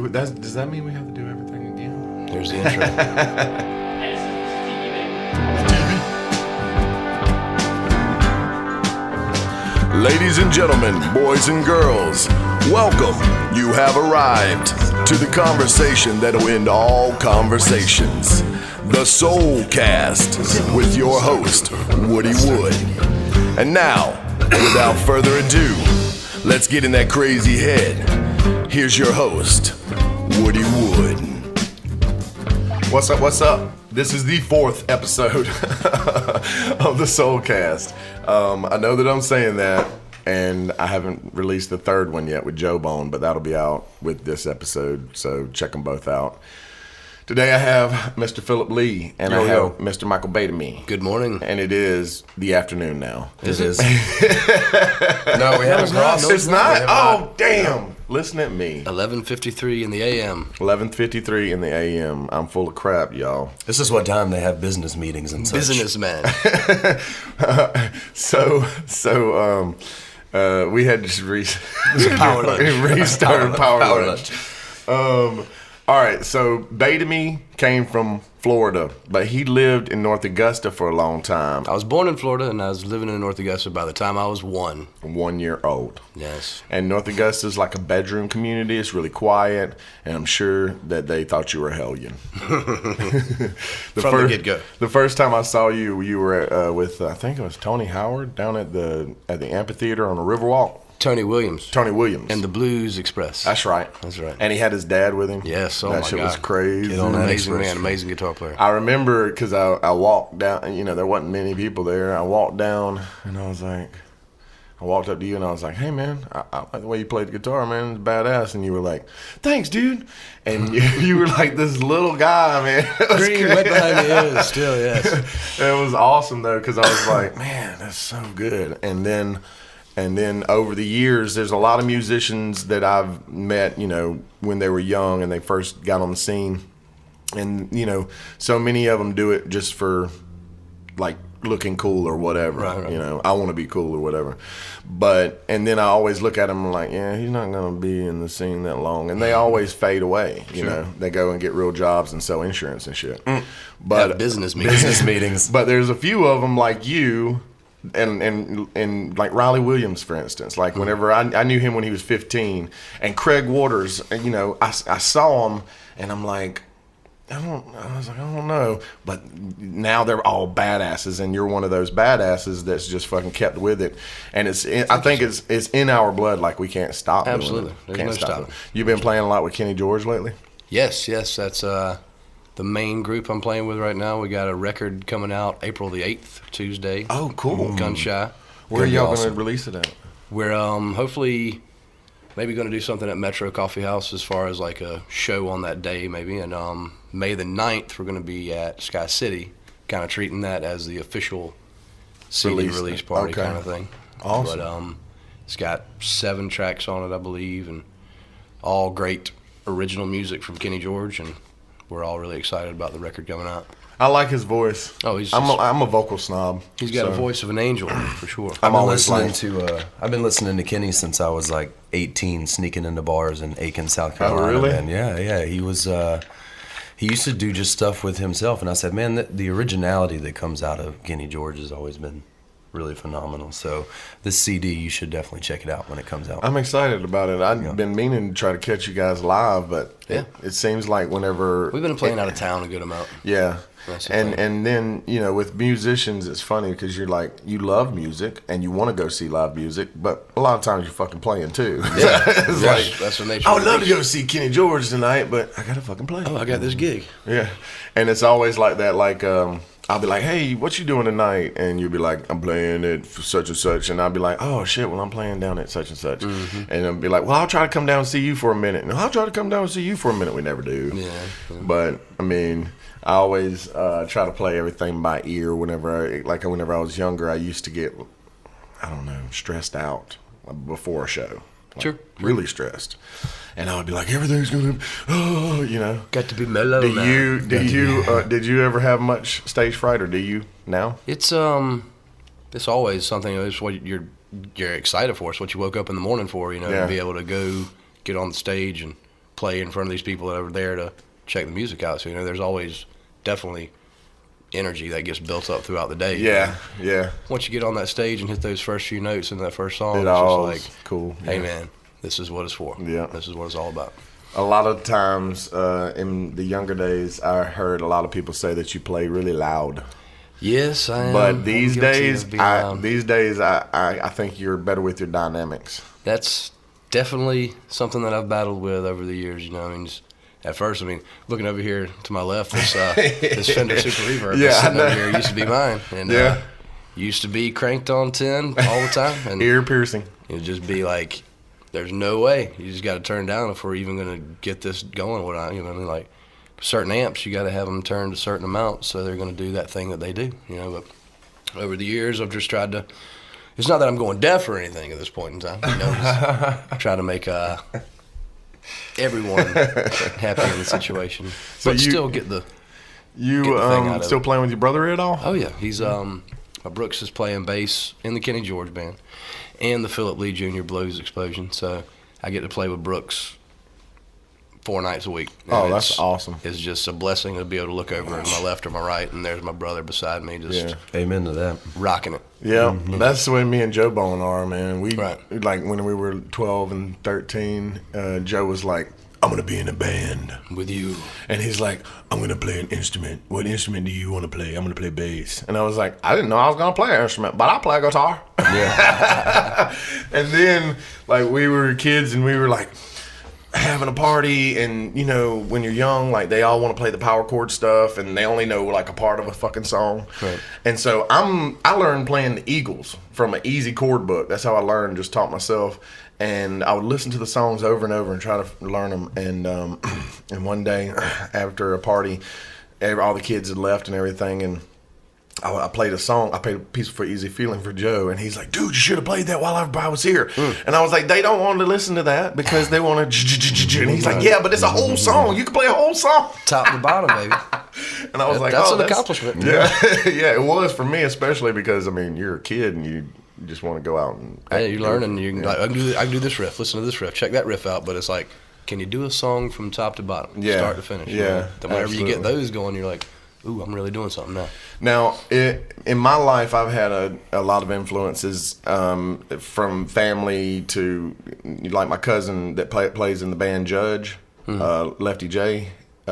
Does that mean we have to do everything again? There's the intro. Ladies and gentlemen, boys and girls, welcome. You have arrived to the conversation that'll end all conversations. The Soulcast with your host, Woody Wood. And now, without further ado, let's get in that crazy head. Here's your host, Woody Wood. What's up? This is the 4th episode of the Soulcast. I know that I'm saying that, and I haven't released the 3rd one yet with Joe Bone, but that'll be out with this episode, so check them both out. Today I have Mr. Phillip Lee, and I have Mr. Micheal Badamie. Good morning. And it is the afternoon now. Is it? No, we haven't crossed. It's not? Oh, damn. Listen at me. 11:53 in the a.m. 11:53 in the a.m. I'm full of crap, y'all. This is what time they have business meetings and such. Businessman. We had to Power lunch. restart power lunch. All right, so Badamie came from Florida, but he lived in North Augusta for a long time. I was born in Florida, and I was living in North Augusta by the time I was 1. 1 year old. Yes. And North Augusta is like a bedroom community. It's really quiet, and I'm sure that they thought you were a hellion. From the get-go. The first time I saw you, you were with, I think it was Tony Howard, down at the amphitheater on the Riverwalk. Tony Williams. And the Blues Express. That's right. And he had his dad with him. Yes, that shit was crazy. Amazing man, amazing guitar player. I remember because I walked down, there wasn't many people there. I walked down and I walked up to you and I was like, hey man, I like the way you played the guitar, man. It's badass. And you were like, thanks, dude. And you were like this little guy, man. Green right behind the ears, still, yes. It was awesome though, because I was like, man, that's so good. And then over the years, there's a lot of musicians that I've met, when they were young and they first got on the scene. And, so many of them do it just for, like, looking cool or whatever. Right. I want to be cool or whatever. And then I always look at them and like, yeah, he's not going to be in the scene that long. And they always fade away, you know. They go and get real jobs and sell insurance and shit. But have business meetings. But there's a few of them like you. And like Riley Williams, for instance, like whenever I knew him when he was 15, and Craig Waters, I saw him and I'm like, I don't know, but now they're all badasses, and you're one of those badasses that's just fucking kept with it, and I think it's in our blood, like we can't stop. Absolutely, doing it. Can't stop it. You've been playing a lot with Kenny George lately. Yes, that's the main group I'm playing with right now. We got a record coming out April the 8th, Tuesday. Oh, cool. Gun Shy. Where are y'all going to release it at? We're hopefully maybe going to do something at Metro Coffee House as far as like a show on that day maybe. And May the 9th, we're going to be at Sky City, kind of treating that as the official CD release party kind of thing. Awesome. But it's got 7 tracks on it, I believe, and all great original music from Kenny George, and we're all really excited about the record coming out. I like his voice. Oh, I'm a vocal snob. He's got a voice of an angel, for sure. I've been listening to Kenny since I was like 18, sneaking into bars in Aiken, South Carolina. Oh, really? Man. Yeah. He was. He used to do just stuff with himself, and I said, man, the originality that comes out of Kenny George has always been really phenomenal. So this CD, you should definitely check it out when it comes out. I'm excited about it. I've been meaning to try to catch you guys live, but it seems like whenever we've been playing out of town a good amount. Yeah. And then, with musicians, it's funny because you're like, you love music and you want to go see live music, but a lot of times you're fucking playing too. Yeah. It's like, that's what nature I would love to go see Kenny George tonight, but I got to fucking play. Oh, I got this gig. Yeah. And it's always like that, like, I'll be like, hey, what you doing tonight? And you'll be like, I'm playing at such and such. And I'll be like, oh, shit, well, I'm playing down at such and such. Mm-hmm. And I'll be like, well, I'll try to come down and see you for a minute. And I'll try to come down and see you for a minute. We never do. Yeah. But, I mean, I always try to play everything by ear. Whenever I was younger, I used to get, stressed out before a show. Really stressed. And I would be like, everything's gonna, Got to be mellow. Did you ever have much stage fright, or do you now? It's always something. It's what you're excited for. It's what you woke up in the morning for. To be able to go get on the stage and play in front of these people that are there to check the music out. So, there's always definitely energy that gets built up throughout the day. Yeah, yeah. Once you get on that stage and hit those first few notes in that first song, It it's all just is like, cool. hey, Yeah. man, this is what it's for. Yeah. This is what it's all about. A lot of times in the younger days, I heard a lot of people say that you play really loud. Yes, I am. But these I'm guilty days, of being loud. I think you're better with your dynamics. That's definitely something that I've battled with over the years. At first, looking over here to my left, this Fender Super Reverb Yeah, sitting I know. over here used to be mine, and Yeah. used to be cranked on 10 all the time, and Ear piercing. it'd just be like, there's no way. You just got to turn down if we're even going to get this going. Like certain amps, you got to have them turned a certain amount so they're going to do that thing that they do. But over the years, I've just tried to. It's not that I'm going deaf or anything at this point in time. Just try to make everyone happy in the situation, So but you- still get the. You Get the thing out of still it. playing with your brother at all? Oh yeah, he's Brooks is playing bass in the Kenny George band and the Phillip Lee Jr. Blues Explosion. So I get to play with Brooks 4 nights a week. And Oh, that's awesome. It's just a blessing to be able to look over to my left or my right, and there's my brother beside me, just Yeah. Amen to that. rocking it. Yeah, that's the way me and Joe Bone are, man. We Right. like when we were 12 and 13. Joe was like, "I'm gonna be in a band," With you, and he's like, "I'm gonna play an instrument. What instrument do you want to play?" "I'm gonna play bass." And I was like, "I didn't know I was gonna play an instrument, but I play guitar." Yeah. And then like we were kids and we were like having a party, and when you're young, like they all want to play the power chord stuff and they only know like a part of a fucking song. Right. And so I learned playing the Eagles from an easy chord book. That's how I learned, just taught myself. And I would listen to the songs over and over and try to learn them. And one day after a party, all the kids had left and everything, and I played a song. I played a piece for Easy Feeling for Joe, and he's like, "Dude, you should have played that while everybody was here." And I was like, "They don't want to listen to that because they want to." And he's like, "Yeah, but it's a whole song. You can play a whole song." top to bottom, baby. And I was like, That's "Oh, an accomplishment. Yeah, yeah, it was for me, especially because you're a kid and you just want to go out and. Yeah, you learn, and you can like, I can do this riff. Listen to this riff. Check that riff out. But it's like, can you do a song from top to bottom, Yeah, start to finish? yeah, Then whenever you get absolutely. those going, you're like, ooh, I'm really doing something now. Now, in my life, I've had a lot of influences from family to, like my cousin that plays in the band Judge, Lefty J.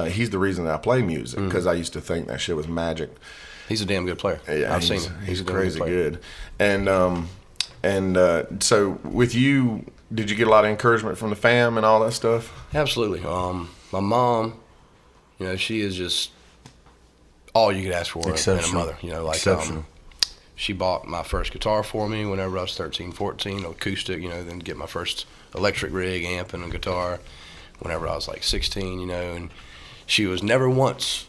He's the reason that I play music because I used to think that shit was magic. He's a damn good player. Yeah, I've seen him. He's a damn crazy player. good. And so with you, did you get a lot of encouragement from the fam and all that stuff? Absolutely. My mom, she is just all you could ask for in a Exceptional. mother. Exceptional. She bought my first guitar for me whenever I was 13, 14, acoustic, then get my first electric rig, amp, and a guitar whenever I was like 16, and she was never once,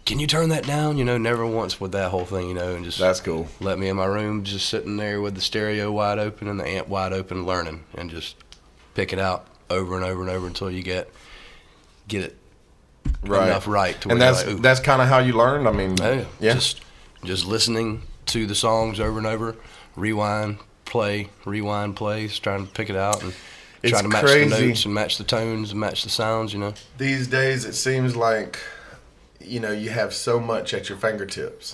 can you turn that down? Never once with that whole thing, and just That's cool. let me in my room just sitting there with the stereo wide open and the amp wide open learning and just pick it out over and over and over until you get it enough right to where And you're like, ooh. that's kind of how you learned. I mean, Oh, yeah. Just listening to the songs over and over, rewind, play, trying to pick it out and It's trying to match crazy. the notes and match the tones and match the sounds, These days, it seems like, you have so much at your fingertips.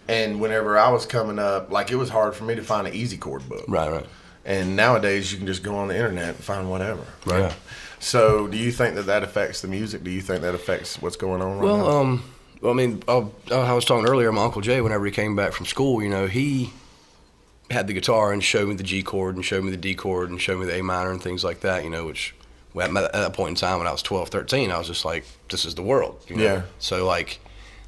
And whenever I was coming up, like it was hard for me to find an easy chord book. Right. And nowadays, you can just go on the internet and find whatever. Right. Yeah. So, do you think that affects the music? Do you think that affects what's going on right now? Well, I was talking earlier, my Uncle Jay, whenever he came back from school, he had the guitar and showed me the G chord and showed me the D chord and showed me the A minor and things like that, which at that point in time when I was 12, 13, I was just like, this is the world. Yeah. So, like,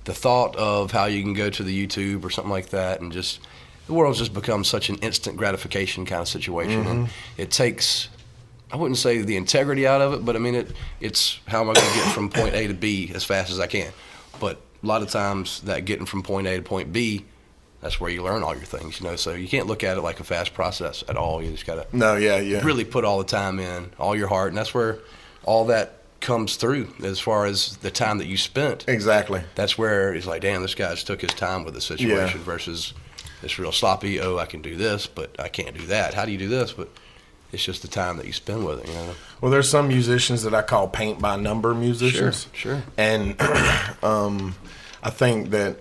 the thought of how you can go to the YouTube or something like that and just, the world's just become such an instant gratification kind of situation. And it takes, I wouldn't say the integrity out of it, but it's how am I going to get from point A to B as fast as I can. But a lot of times that getting from point A to point B, that's where you learn all your things, so you can't look at it like a fast process at all. You just got to No, yeah. really put all the time in, all your heart, and that's where all that comes through as far as the time that you spent. Exactly. That's where it's like, damn, this guy's took his time with the situation versus this real sloppy, I can do this, but I can't do that. How do you do this? But It's just the time that you spend with it, you know. Well, there's some musicians that I call paint by number musicians. Sure. And I think that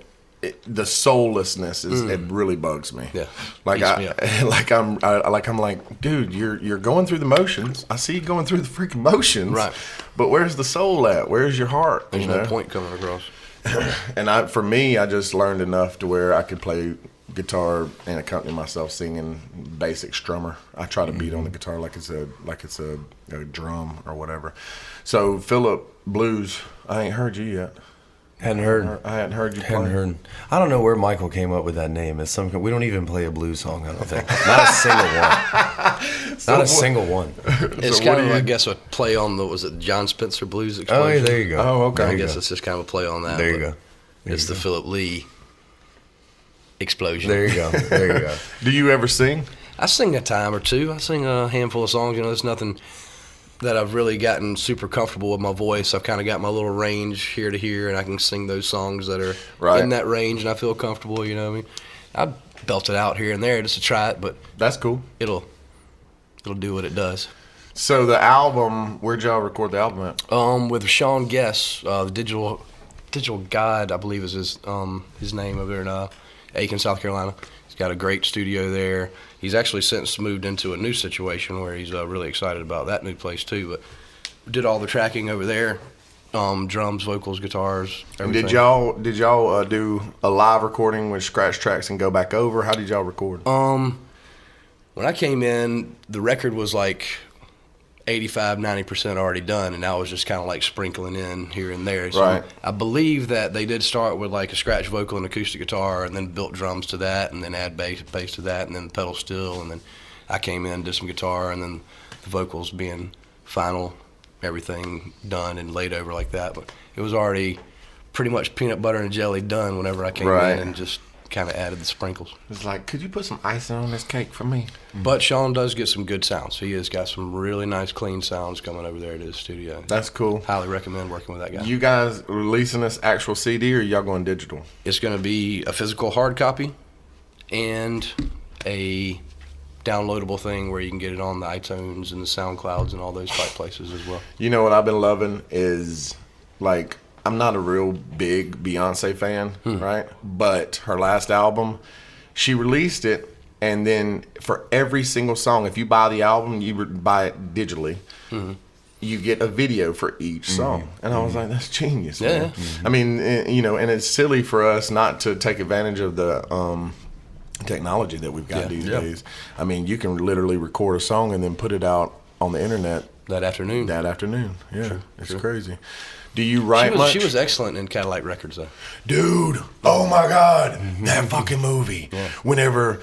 the soullessness it really bugs me. Yeah. Like Beats me up. I'm like, dude, you're going through the motions. I see you going through the freaking motions. Right. But where's the soul at? Where's your heart? There's you no know? point coming across. And for me, I just learned enough to where I could play guitar and accompany myself singing basic strummer. I try to beat on the guitar like it's a drum or whatever. So Phillip, blues, I ain't heard you yet. Hadn't heard. I hadn't heard you play. Hadn't heard. I don't know where Michael came up with that name. It's some. We don't even play a blues song. I don't think. Not a single one. Not a single one. It's kind of, I guess, a play on was it John Spencer Blues Explosion? Oh, yeah, there you go. Oh, okay. I guess it's just kind of a play on that. There you go. It's the Phillip Lee explosion. There you go. There you go. Do you ever sing? I sing a time or two. I sing a handful of songs. You know, there's nothing that I've really gotten super comfortable with my voice. I've kind of got my little range here to here, and I can sing those songs that are in that range, and I feel comfortable. You know what I mean? I belt it out here and there just to try it, but That's cool. it'll do what it does. So the album, where'd y'all record the album at? With Sean Guess, the Digital God, I believe is his name over there in Aiken, South Carolina. He's got a great studio there. He's actually since moved into a new situation where he's really excited about that new place too. But we did all the tracking over there, drums, vocals, guitars, everything. Did y'all do a live recording with scratch tracks and go back over? How did y'all record? When I came in, the record was like 85-90% already done, and I was just kind of like sprinkling in here and there. So Right. I believe that they did start with like a scratch vocal and acoustic guitar, and then built drums to that, and then add bass to that, and then pedal steel, and then I came in, did some guitar, and then the vocals being final, everything done and laid over like that. But it was already pretty much peanut butter and jelly done whenever I came Right. in, and just kind of added the sprinkles. It's like, could you put some icing on this cake for me? But Sean does get some good sounds. He has got some really nice, clean sounds coming over there to his studio. That's cool. Highly recommend working with that guy. You guys releasing this actual CD or y'all going digital? It's going to be a physical hard copy and a downloadable thing where you can get it on the iTunes and the SoundClouds and all those type places as well. You know what I've been loving is, like, I'm not a real big Beyonce fan, right? But her last album, she released it, and then for every single song, if you buy the album, you buy it digitally, you get a video for each song. And I was like, that's genius, man. I mean, you know, and it's silly for us not to take advantage of the technology that we've got these days. I mean, you can literally record a song and then put it out on the internet That afternoon. Yeah, it's crazy. Do you write much? She was excellent in Cadillac Records, though. Dude, oh my God, that fucking movie. Yeah. Whenever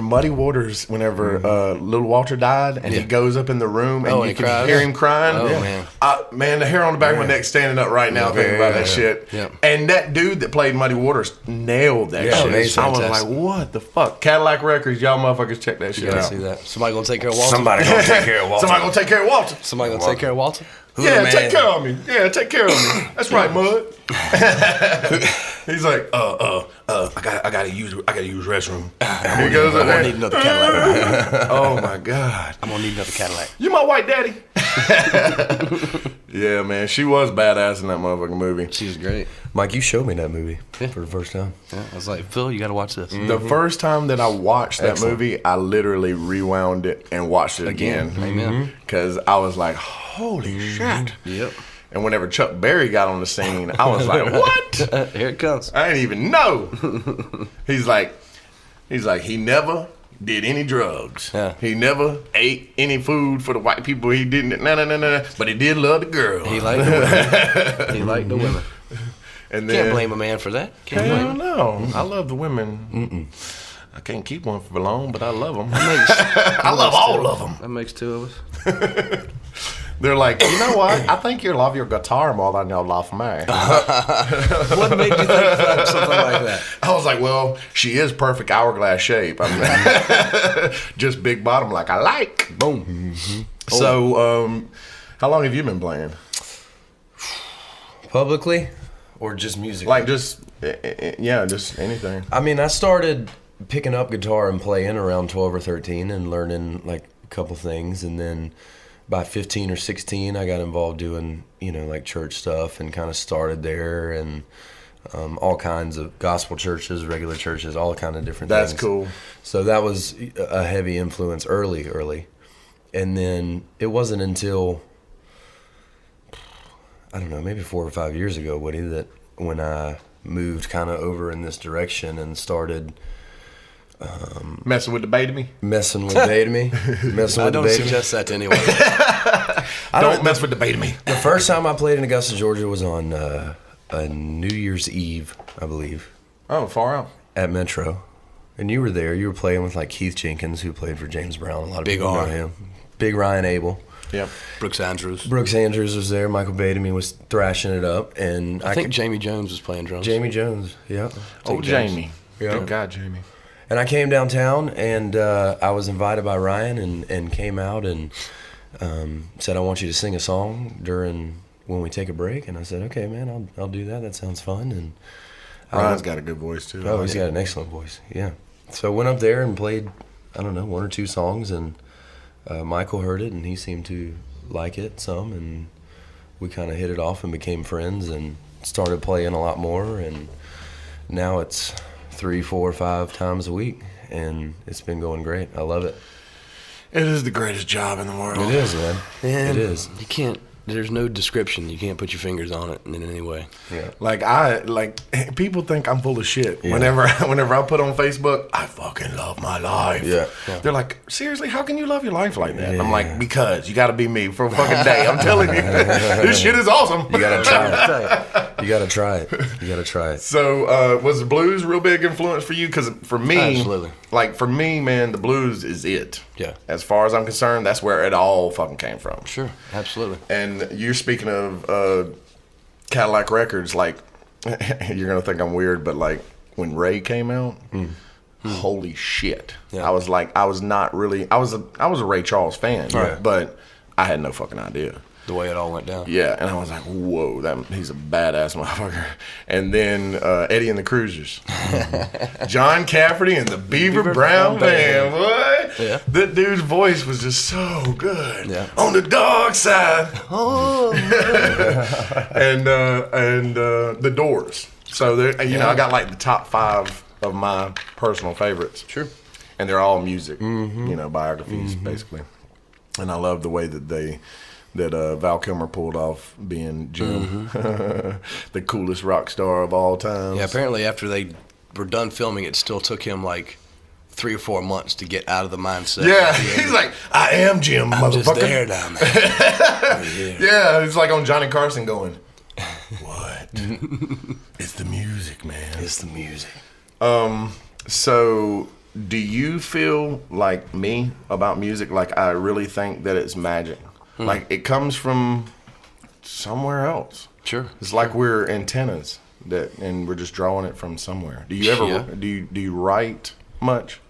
Muddy Waters, Little Walter died, and he goes up in the room, and you can hear him crying. Oh, man. Man, the hair on the back of my neck standing up right now thinking about that shit. Yeah. And that dude that played Muddy Waters nailed that shit. amazing. I was like, what the fuck? Cadillac Records, y'all motherfuckers check that shit You gotta out. see that. Somebody gonna take care of Walter? Somebody gonna take care of Walter. Somebody gonna take care of Walter. Somebody gonna take care of Walter? Yeah, take care of me. Yeah, take care of me. That's right, Mud. He's like, I gotta use restroom. He goes I'm in gonna there. need another Cadillac. Oh my God. I'm gonna need another Cadillac. You my white daddy. Yeah, man, she was badass in that motherfucking movie. She was great. Mike, you showed me that movie for the first time. Yeah, I was like, Phil, you gotta watch this. The first time that I watched that Excellent. movie, I literally rewound it and watched it again. Amen. Because I was like, holy shit. Yep. And whenever Chuck Berry got on the scene, I was like, what? Here it comes. I didn't even know. He's like, he never did any drugs. Yeah. He never ate any food for the white people. He didn't, no. But he did love the girl. He liked the women. He liked the women. And then, Can't blame a man for that. Can't blame hell him. no. I love the women. I can't keep one for long, but I love them. I I love all of them. That makes two of us. They're like, you know what? I think you love your guitar more than you love me. What made you think something like that? I was like, well, she is perfect hourglass shape. I mean, just big bottom like I like. Boom. So, how long have you been playing? Publicly, or just music? Like just anything. I mean, I started picking up guitar and playing around 12 or 13 and learning like couple things, and then by 15 or 16, I got involved doing, like church stuff, and kind of started there, and all kinds of gospel churches, regular churches, all kind of different things. That's cool. So that was a heavy influence early. And then it wasn't until, I don't know, maybe 4 or 5 years ago, Woody, that when I moved kind of over in this direction and started messing with the Badamie. Messing with Badamie. I don't suggest that to anyone. Don't mess with the Badamie. The first time I played in Augusta, Georgia was on a New Year's Eve, I believe. Oh, far out. At Metro. And you were there. You were playing with like Keith Jenkins, who played for James Brown. A lot of Big people know R. him. Big Ryan Abel. Yep. Brooks Andrews. Brooks Andrews was there. Michael Badamie was thrashing it up. And I think Jamie Jones was playing drums. Jamie Jones, yeah. Oh, Jamie. Yeah. Good God, Jamie. And I came downtown, and I was invited by Ryan and came out and said, I want you to sing a song when we take a break. And I said, okay, man, I'll do that. That sounds fun. And Ryan's got a good voice, too. Oh, he's got an excellent voice, yeah. So I went up there and played, I don't know, 1 or 2 songs, and Michael heard it, and he seemed to like it some, and we kind of hit it off and became friends and started playing a lot more, and now it's 3, 4, 5 times a week, and it's been going great. I love it. It is the greatest job in the world. It is, man. And it is. You can't. There's no description. You can't put your fingers on it in any way. Yeah. Like people think I'm full of shit. Yeah. Whenever I put on Facebook, I fucking love my life. Yeah. They're like, seriously, how can you love your life like that? Yeah. I'm like, because you got to be me for a fucking day. I'm telling you, this shit is awesome. You gotta try it. You gotta try it. You gotta try it. So, was the blues a real big influence for you? Because for me, Absolutely. Like for me, man, the blues is it. Yeah. As far as I'm concerned, that's where it all fucking came from. Sure. Absolutely. And you're speaking of Cadillac Records, like you're gonna think I'm weird, but like when Ray came out, holy shit! Yeah. I was like, I was a Ray Charles fan, Right. but I had no fucking idea. The way it all went down. Yeah, and I was like, whoa, he's a badass motherfucker. And then Eddie and the Cruisers. John Cafferty and the Beaver Brown Band, boy. Yeah. That dude's voice was just so good. Yeah. On the dark side. Oh. And the Doors. So, I got like the top 5 of my personal favorites. Sure. And they're all music, biographies, basically. And I love the way that Val Kilmer pulled off being Jim, the coolest rock star of all time. Yeah, apparently after they were done filming, it still took him like 3 or 4 months to get out of the mindset. Yeah, he's like, I am Jim, I'm motherfucker. just there now, man. Yeah, it's like on Johnny Carson going, what? It's the music, man. It's the music. So, do you feel like me about music? Like, I really think that it's magic. Like, it comes from somewhere else. Sure. It's like we're antennas and we're just drawing it from somewhere. Do you ever do you write much?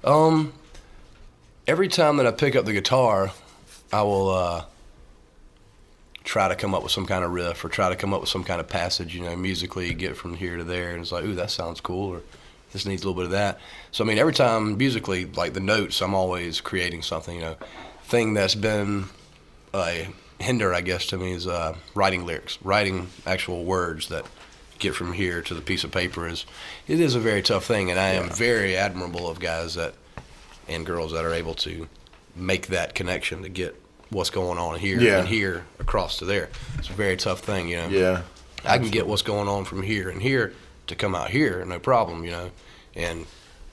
Every time that I pick up the guitar, I will try to come up with some kind of riff or try to come up with some kind of passage, musically get from here to there, and it's like, ooh, that sounds cool, or this needs a little bit of that. So, I mean, every time musically, like the notes, I'm always creating something, Thing that's been a hinder, I guess, to me is writing lyrics, writing actual words that get from here to the piece of paper. It is a very tough thing, and I am very admirable of guys and girls that are able to make that connection to get what's going on here and here across to there. It's a very tough thing, Yeah. I can get what's going on from here and here to come out here, no problem, and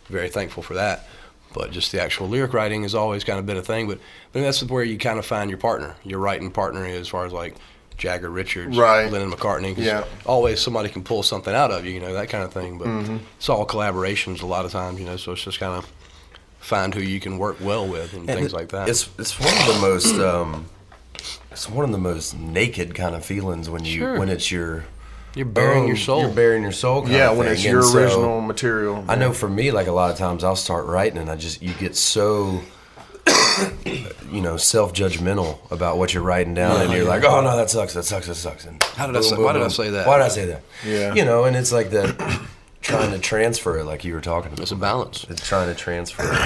very thankful for that. But just the actual lyric writing has always kind of been a thing. But that's where you kind of find your partner, your writing partner, as far as like Jagger, Richards, right. Lennon, McCartney. 'Cause Yeah. always somebody can pull something out of you, that kind of thing. But it's all collaborations a lot of times, so it's just kind of find who you can work well with and things like that. It's one of the most it's one of the most naked kind of feelings when it's your. You're bearing your soul. You're bearing your soul. Kind of when thing. it's your And so, original material. I know for me, like a lot of times I'll start writing and you get so, self-judgmental about what you're writing down, and you're like, oh no, that sucks. And Why did I say that? Why did I say that? Yeah. And it's like that trying to transfer it, like you were talking about. It's a balance. It's trying to transfer it.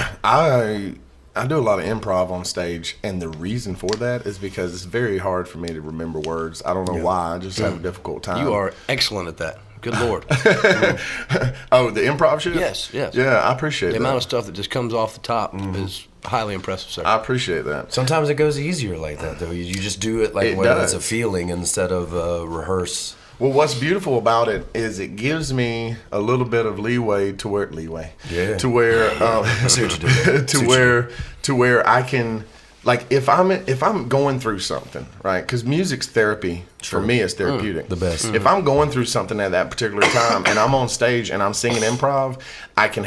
I do a lot of improv on stage, and the reason for that is because it's very hard for me to remember words. I don't know why. I just have a difficult time. You are excellent at that. Good Lord. Oh, the improv shit? Yes. Yeah, I appreciate The that. amount of stuff that just comes off the top is highly impressive, sir. I appreciate that. Sometimes it goes easier like that, though. You just do it like It when does. it's a feeling instead of rehearse. Well, what's beautiful about it is it gives me a little bit of leeway to where Yeah. to where I see what you did. to where I can, like, if I'm going through something, right? Because music's therapy. For me, it's therapeutic. The best. If I'm going through something at that particular time and I'm on stage and I'm singing improv, I can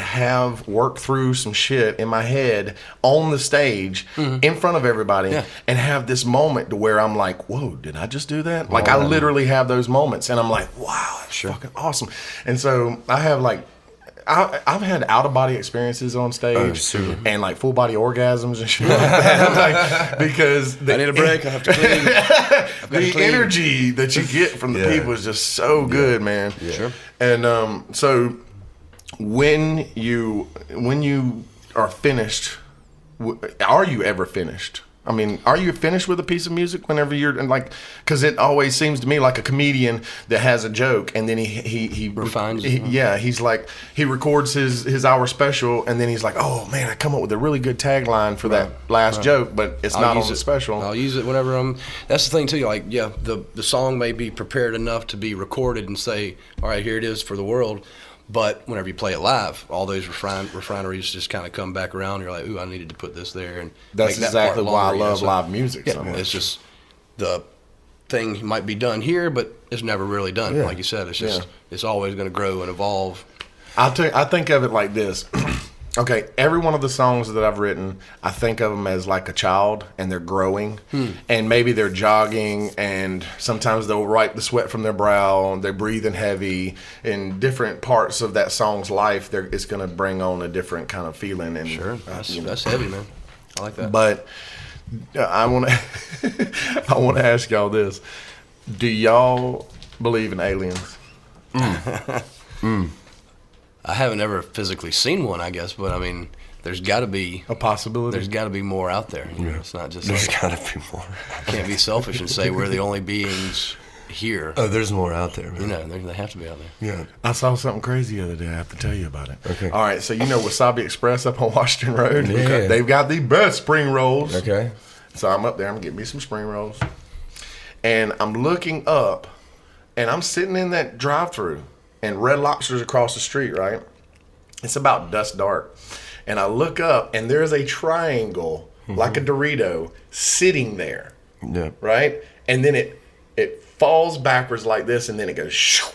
work through some shit in my head on the stage in front of everybody and have this moment to where I'm like, whoa, did I just do that? Like, I literally have those moments and I'm like, wow, that's fucking awesome. And so I have, like, I've had out of body experiences on stage and like full body orgasms and shit like that. Like, because I need a break. I have to clean. the energy that you get from the people is just so good, man. Yeah. Sure. And so when you are finished, are you ever finished? I mean, are you finished with a piece of music whenever you're like? Because it always seems to me like a comedian that has a joke and then he refines it. He's like, he records his hour special and then he's like, oh man, I come up with a really good tagline for that last joke, but it's not on the special. I'll use it whenever I'm. That's the thing too. Like, yeah, the song may be prepared enough to be recorded and say, all right, here it is for the world. But whenever you play it live, all those refineries just kind of come back around. You're like, ooh, I needed to put this there. And That's make that exactly part why I longer, love so, live music so yeah, much. it's just the thing might be done here, but it's never really done. Like you said, it's just it's always going to grow and evolve. I think of it like this. Okay, every one of the songs that I've written, I think of them as like a child, and they're growing, and maybe they're jogging, and sometimes they'll wipe the sweat from their brow, and they're breathing heavy. In different parts of that song's life, it's going to bring on a different kind of feeling. And That's heavy, man. I like that. But I want to ask y'all this: do y'all believe in aliens? I haven't ever physically seen one, I guess, but I mean, there's got to be A possibility. There's got to be more out there. You know, it's not just There's like, got to be more. can't be selfish and say we're the only beings here. Oh, there's more out there, man. You know, they have to be out there. Yeah. I saw something crazy the other day. I have to tell you about it. Okay. All right. So you know Wasabi Express up on Washington Road? Yeah. They've got the best spring rolls. Okay. So I'm up there. I'm getting me some spring rolls. And I'm looking up, and I'm sitting in that drive-thru, and Red Lobster's across the street, right? It's about dusk dark. And I look up, and there's a triangle, like a Dorito, sitting there, Yeah. right? And then it falls backwards like this, and then it goes shoo,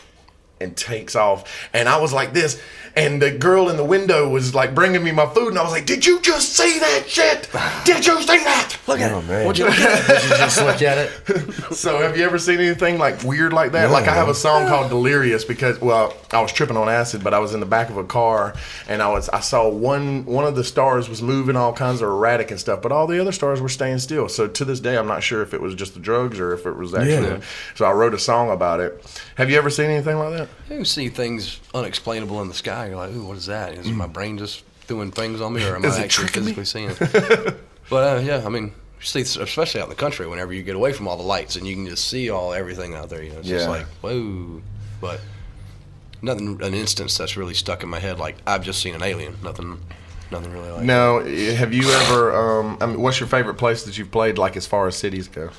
and takes off. And I was like this, and the girl in the window was like bringing me my food, and I was like, "Did you just see that shit? Did you see that?" Look at Oh, it. man. What'd you look at? Did you just look at it? So have you ever seen anything like weird like that? No, Like I have man. a song called Delirious because, well, I was tripping on acid, but I was in the back of a car and I saw one of the stars was moving all kinds of erratic and stuff, but all the other stars were staying still. So to this day, I'm not sure if it was just the drugs or if it was actually. Yeah. So I wrote a song about it. Have you ever seen anything like that? You see things unexplainable in the sky. You're like, ooh, what is that? Is my brain just doing things on me, or am Is I it actually tricking me? physically seeing it? But yeah, I mean, you see, especially out in the country, whenever you get away from all the lights and you can just see everything out there. You know, it's just Yeah. like, whoa. But nothing, an instance that's really stuck in my head. Like I've just seen an alien. Nothing really like. Now, have you ever? I mean, what's your favorite place that you've played? Like as far as cities go?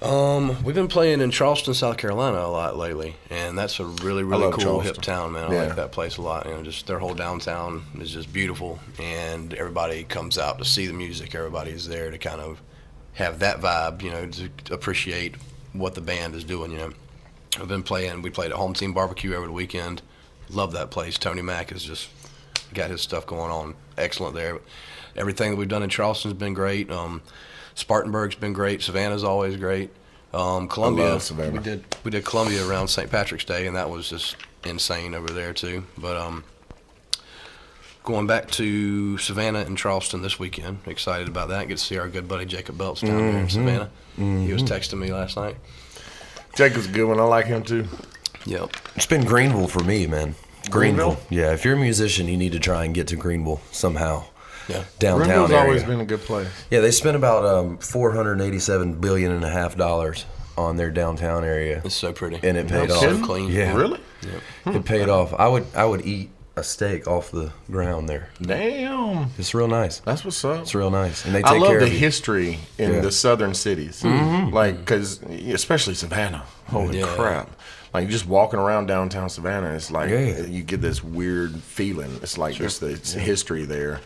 We've been playing in Charleston, South Carolina a lot lately, and that's a really, really love cool, Charleston. hip town, man. I Yeah. like that place a lot. You know, just their whole downtown is just beautiful, and everybody comes out to see the music. Everybody's there to kind of have that vibe, you know, to appreciate what the band is doing, you know. We played at Home Team Barbecue over the weekend. Love that place. Tony Mack has just got his stuff going on. Excellent there. Everything that we've done in Charleston's been great. Spartanburg's been great. Savannah's always great. Columbia, love Savannah. we did Columbia around St. Patrick's Day, and that was just insane over there too. But going back to Savannah and Charleston this weekend, excited about that. Get to see our good buddy Jacob Belts down there in Savannah. He was texting me last night. Jacob's a good one. I like him too. Yep. It's been Greenville for me, man. Greenville? Yeah, if you're a musician, you need to try and get to Greenville somehow. downtown Greenville's area. always been a good place. Yeah, they spent about $487.5 billion on their downtown area, It's so pretty. and it paid off. So clean. Yeah, Really? it paid off. I would eat a steak off the ground there. Damn. It's real nice. That's what's up. It's real nice, and they I take love care the of you. history in the southern cities. Like, because especially Savannah. Holy Yeah. crap. Like, just walking around downtown Savannah, it's like Yeah. you get this weird feeling. It's like just the history there.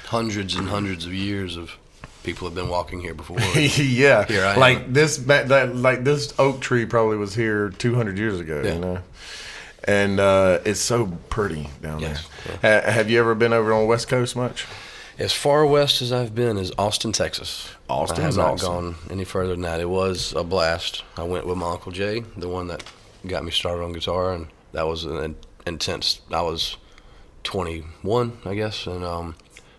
Hundreds and hundreds of years of people have been walking here before. Yeah. Here I am. Like this oak tree probably was here 200 years ago, Yeah. you know? And it's so pretty down Yes. there. Have you ever been over on the West Coast much? As far west as I've been is Austin, Texas. Austin's I have not awesome. gone any further than that. It was a blast. I went with my Uncle Jay, the one that got me started on guitar, and that was an intense. I was 21, I guess, and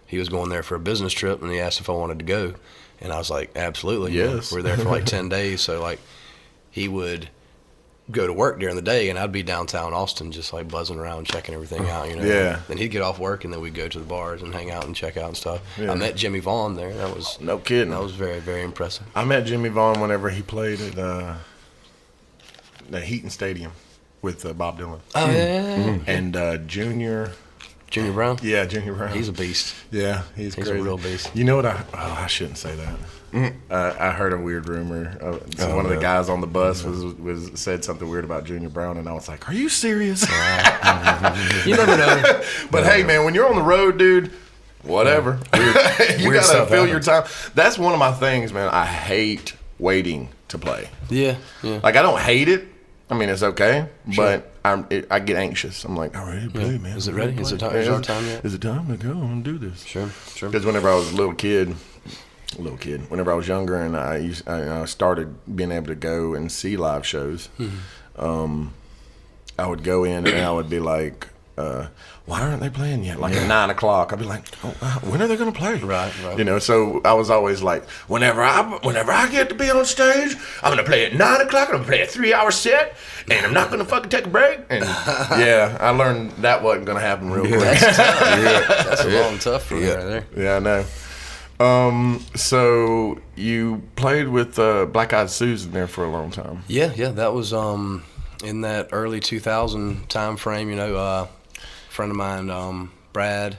he was going there for a business trip, and he asked if I wanted to go, and I was like, absolutely. Yes. We're there for like 10 days, so like he would go to work during the day, and I'd be downtown Austin just like buzzing around, checking everything out, you know. Yeah. Then he'd get off work, and then we'd go to the bars and hang out and check out and stuff. Yeah. I met Jimmy Vaughn there. No kidding. That was very, very impressive. I met Jimmy Vaughn whenever he played at the Heaton Stadium with Bob Dylan. Oh yeah. And Junior. Junior Brown. Yeah, Junior Brown. He's a beast. Yeah, he's He's a crazy. real beast. You know what? I shouldn't say that. I heard a weird rumor. One of the man. guys on the bus was said something weird about Junior Brown, and I was like, "Are you serious?" You never know. But hey, man, when you're on the road, dude, whatever. you weird gotta stuff fill your happens. time. That's one of my things, man. I hate waiting to play. Yeah. Yeah. Like, I don't hate it. I mean, it's okay, but I get anxious. I'm like, all right, play, man. Is it We're ready? Is it play. time? Is our time yet? Is it time to go and do this? Sure. Sure. Because whenever I was a little kid, whenever I was younger and I started being able to go and see live shows, I would go in and I would be like, why aren't they playing yet? Like at 9 o'clock, I'd be like, oh, when are they going to play? Right. You know, so I was always like, whenever I get to be on stage, I'm going to play at 9 o'clock. I'm going to play a 3-hour set, and I'm not going to fucking take a break. And yeah, I learned that wasn't going to happen real quick. That's tough. That's a long tough for you right there. Yeah, I know. So you played with Black Eyed Susan there for a long time. Yeah. That was in that early 2000 time frame. You know, a friend of mine, Brad,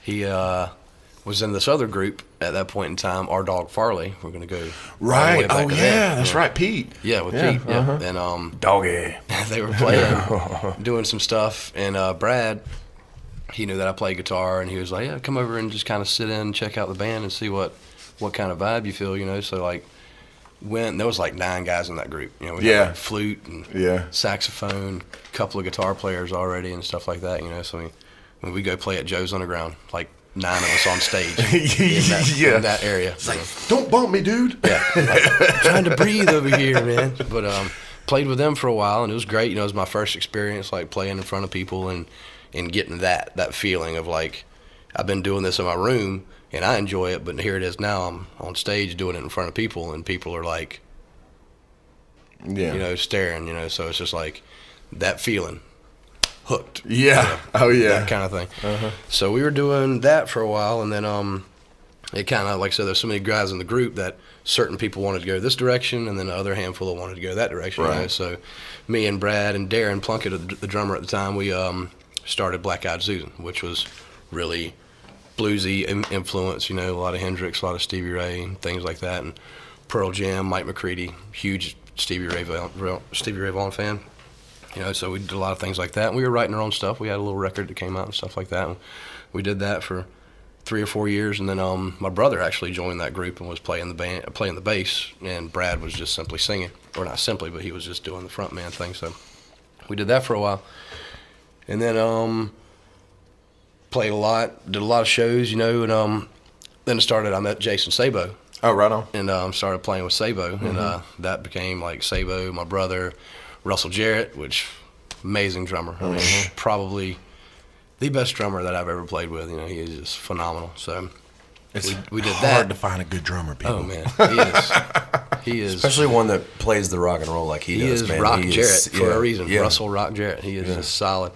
he was in this other group at that point in time. Our dog Farley. We're gonna go all the way Right. back Oh to yeah, them. that's right, Pete. Yeah, with Yeah, Pete. Yeah, uh-huh. and Doggy. they were playing, doing some stuff, and Brad, he knew that I played guitar, and he was like, "Yeah, come over and just kind of sit in, and check out the band, and see what kind of vibe you feel." You know, so like there was like 9 guys in that group. You know, we Yeah. had like flute and Yeah. saxophone, a couple of guitar players already, and stuff like that. You know, so when we go play at Joe's Underground, like 9 of us on stage in that area. It's like, don't bump me, dude. Yeah, like, trying to breathe over here, man. But played with them for a while, and it was great. You know, it was my first experience, like playing in front of people and getting that feeling of like, I've been doing this in my room and I enjoy it, but here it is now. I'm on stage doing it in front of people, and people are like, Yeah. you know, staring. You know, so it's just like that feeling, hooked. Yeah. Oh yeah. That kind of thing. So we were doing that for a while, and then it kind of, like I said, there's so many guys in the group that certain people wanted to go this direction, and then the other handful that wanted to go that direction. Right. You know? So me and Brad and Darren Plunkett, the drummer at the time, we started Black Eyed Susan, which was really bluesy influence. You know, a lot of Hendrix, a lot of Stevie Ray, and things like that, and Pearl Jam, Mike McCready, huge Stevie Ray Vaughan fan. You know, so we did a lot of things like that. And we were writing our own stuff. We had a little record that came out and stuff like that. And we did that for 3 or 4 years, and then my brother actually joined that group and was playing the bass, and Brad was just simply singing, or not simply, but he was just doing the front man thing. So we did that for a while, and then played a lot, did a lot of shows, you know, and then I met Jason Sabo, Oh, right on. and started playing with Sabo, and that became like Sabo, my brother, Russell Jarrett, which amazing drummer. I mean, probably the best drummer that I've ever played with. You know, he is just phenomenal. So we did that. Hard to find a good drummer, people. Oh man, he is Especially one that plays the rock and roll like he does, is man. Rock He Jarrett is- for yeah, a reason. yeah. Russell Rock Jarrett. He is just solid,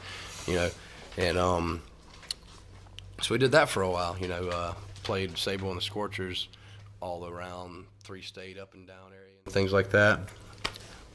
you know. And So we did that for a while, played Sable and the Scorchers all around 3 state up and down area, and things like that.